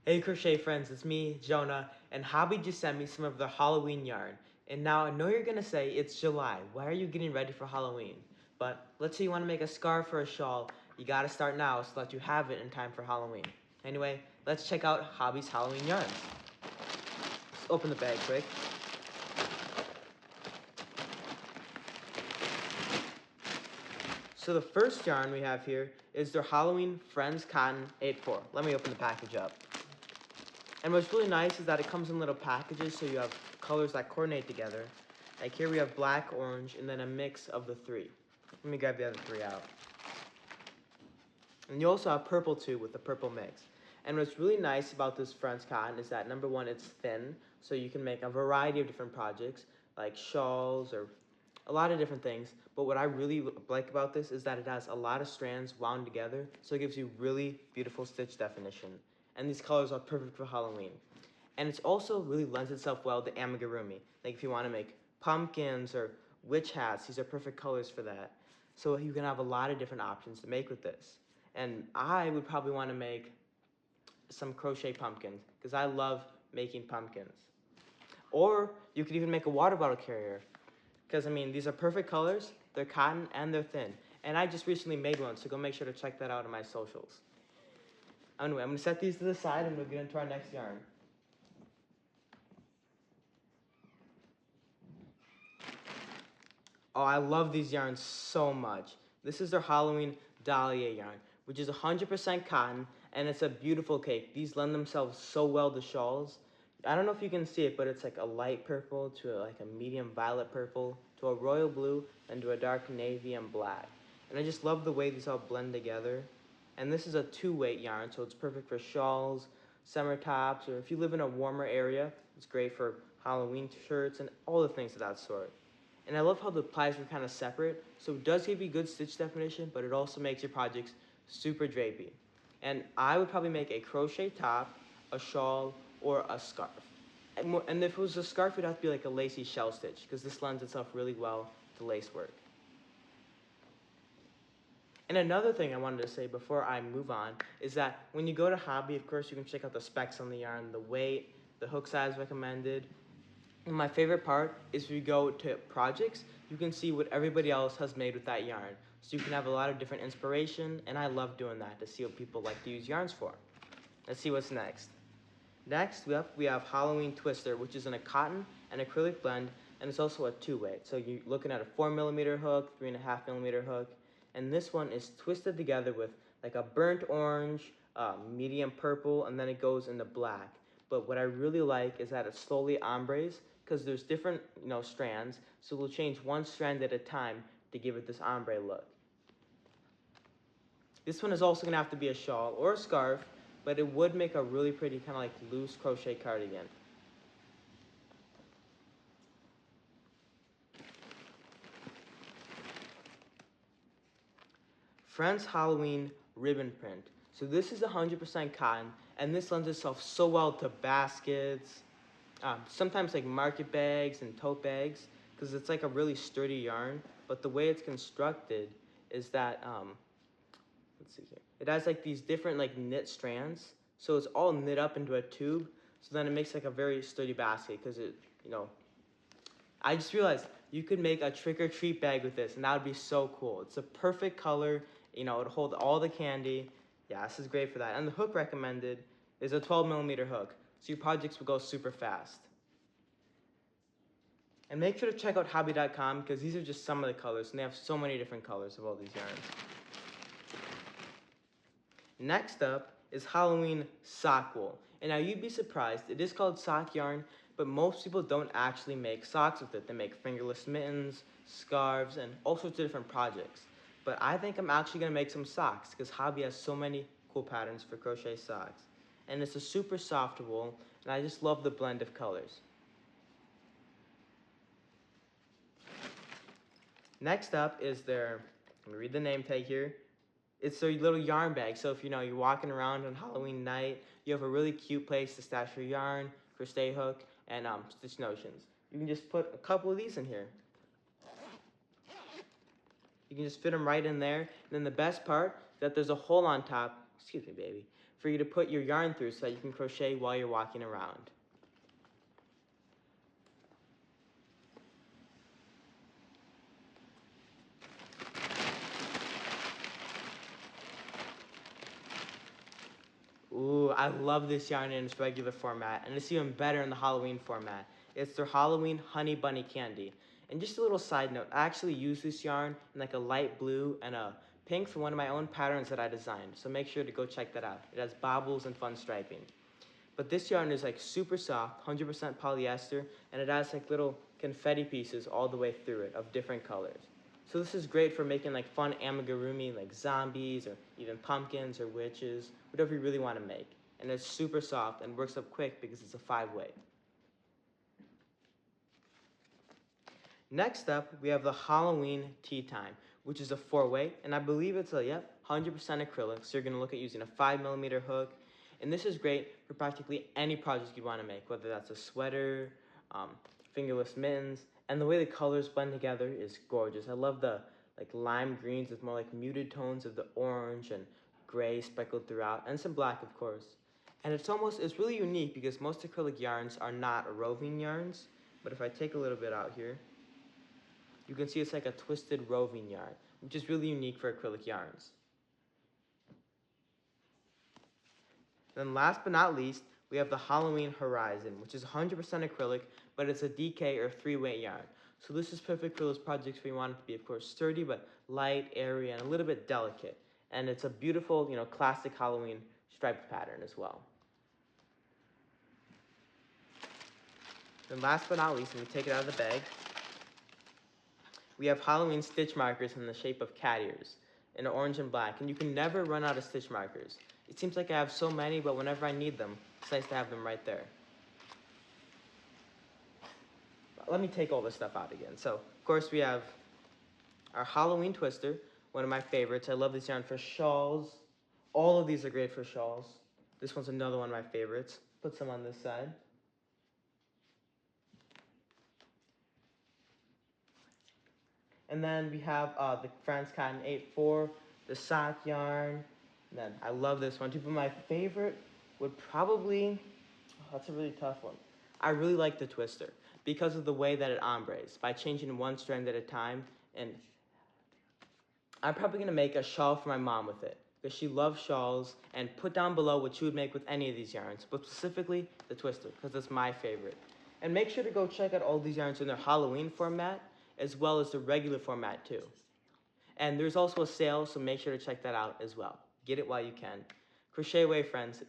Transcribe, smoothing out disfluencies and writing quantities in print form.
Hey crochet friends, it's me, Jonah, and Hobbii just sent me some of their Halloween yarn. And now I know you're gonna say it's July. Why are you getting ready for Halloween? But let's say you want to make a scarf or a shawl, you gotta start now so that you have it in time for Halloween. Anyway, let's check out Hobbii's Halloween yarns. Let's open the bag quick. So the first yarn we have here is their Halloween Friends Cotton 8-4. Let me open the package up. And what's really nice is that it comes in little packages, so you have colors that coordinate together. Like here we have black, orange, and then a mix of the three. Let me grab the other three out. And you also have purple too with the purple mix. And what's really nice about this Friends Cotton is that number one, it's thin, so you can make a variety of different projects, like shawls or a lot of different things. But what I really like about this is that it has a lot of strands wound together, so it gives you really beautiful stitch definition. And these colors are perfect for Halloween. And it's also really lends itself well to amigurumi. Like if you want to make pumpkins or witch hats, these are perfect colors for that. So you can have a lot of different options to make with this. And I would probably want to make some crochet pumpkins because I love making pumpkins. Or you could even make a water bottle carrier because I mean these are perfect colors, they're cotton and they're thin. And I just recently made one, so go make sure to check that out on my socials. Anyway, I'm going to set these to the side and we'll get into our next yarn. Oh, I love these yarns so much. This is their Halloween Dalia yarn, which is 100% cotton, and it's a beautiful cake. These lend themselves so well to shawls. I don't know if you can see it, but it's like a light purple to like a medium violet purple to a royal blue and to a dark navy and black. And I just love the way these all blend together. And this is a 2-weight yarn, so it's perfect for shawls, summer tops, or if you live in a warmer area, it's great for Halloween shirts and all the things of that sort. And I love how the plies are kind of separate, so it does give you good stitch definition, but it also makes your projects super drapey. And I would probably make a crochet top, a shawl, or a scarf. And if it was a scarf, it'd have to be like a lacy shell stitch, because this lends itself really well to lace work. And another thing I wanted to say before I move on is that when you go to Hobbii, of course, you can check out the specs on the yarn, the weight, the hook size recommended. And my favorite part is if you go to projects, you can see what everybody else has made with that yarn. So you can have a lot of different inspiration, and I love doing that to see what people like to use yarns for. Let's see what's next. Next, we have Halloween Twister, which is in a cotton and acrylic blend, and it's also a 2-weight. So you're looking at a 4mm hook, 3.5mm hook, and this one is twisted together with like a burnt orange, medium purple, and then it goes into black. But what I really like is that it slowly ombres, because there's different strands, so we'll change one strand at a time to give it this ombre look. This one is also going to have to be a shawl or a scarf, but it would make a really pretty kind of like loose crochet cardigan. Friends Halloween ribbon print. So this is 100% cotton, and this lends itself so well to baskets, sometimes like market bags and tote bags, because it's like a really sturdy yarn. But the way it's constructed is that let's see here. It has like these different like knit strands, so it's all knit up into a tube. So then it makes like a very sturdy basket because I just realized you could make a trick or treat bag with this, and that would be so cool. It's a perfect color. It'll hold all the candy. Yeah, this is great for that. And the hook recommended is a 12mm hook, so your projects will go super fast. And make sure to check out Hobbii.com because these are just some of the colors, and they have so many different colors of all these yarns. Next up is Halloween sock wool. And now you'd be surprised, it is called sock yarn, but most people don't actually make socks with it. They make fingerless mittens, scarves, and all sorts of different projects. But I think I'm actually going to make some socks because Hobbii has so many cool patterns for crochet socks. And it's a super soft wool, and I just love the blend of colors. Next up is let me read the name tag here. It's their little yarn bag. So if you're walking around on Halloween night, you have a really cute place to stash your yarn, crochet hook, and stitch notions. You can just put a couple of these in here. You can just fit them right in there. And then the best part is that there's a hole on top, excuse me baby, for you to put your yarn through so that you can crochet while you're walking around. Ooh, I love this yarn in its regular format, and it's even better in the Halloween format. It's their Halloween Honey Bunny Candy. And just a little side note, I actually use this yarn in like a light blue and a pink for one of my own patterns that I designed. So make sure to go check that out. It has bobbles and fun striping. But this yarn is like super soft, 100% polyester, and it has like little confetti pieces all the way through it of different colors. So this is great for making like fun amigurumi, like zombies or even pumpkins or witches, whatever you really want to make. And it's super soft and works up quick because it's a 5-way. Next up, we have the Halloween Tea Time, which is a 4-way, and I believe it's a 100% acrylic. So you're going to look at using a 5mm hook, and this is great for practically any project you want to make, whether that's a sweater, fingerless mittens, and the way the colors blend together is gorgeous. I love the like lime greens with more like muted tones of the orange and gray speckled throughout, and some black, of course. And it's really unique because most acrylic yarns are not roving yarns, but if I take a little bit out here, you can see it's like a twisted roving yarn, which is really unique for acrylic yarns. Then last but not least, we have the Halloween Horizon, which is 100% acrylic, but it's a DK or 3-way yarn. So this is perfect for those projects where you want it to be, of course, sturdy, but light, airy, and a little bit delicate. And it's a beautiful, classic Halloween striped pattern as well. Then last but not least, when we take it out of the bag, we have Halloween stitch markers in the shape of cat ears in orange and black, and you can never run out of stitch markers. It seems like I have so many, but whenever I need them, it's nice to have them right there. Let me take all this stuff out again. So, of course, we have our Halloween twister, one of my favorites. I love this yarn for shawls. All of these are great for shawls. This one's another one of my favorites. Put some on this side. And then we have the France Cotton 8-4, the sock yarn. And then I love this one too, but my favorite would probably, that's a really tough one. I really like the twister because of the way that it ombres, by changing one strand at a time. And I'm probably gonna make a shawl for my mom with it because she loves shawls, and put down below what you would make with any of these yarns, but specifically the twister because it's my favorite. And make sure to go check out all these yarns in their Halloween format as well as the regular format too. And there's also a sale, so make sure to check that out as well. Get it while you can. Crochet away, friends.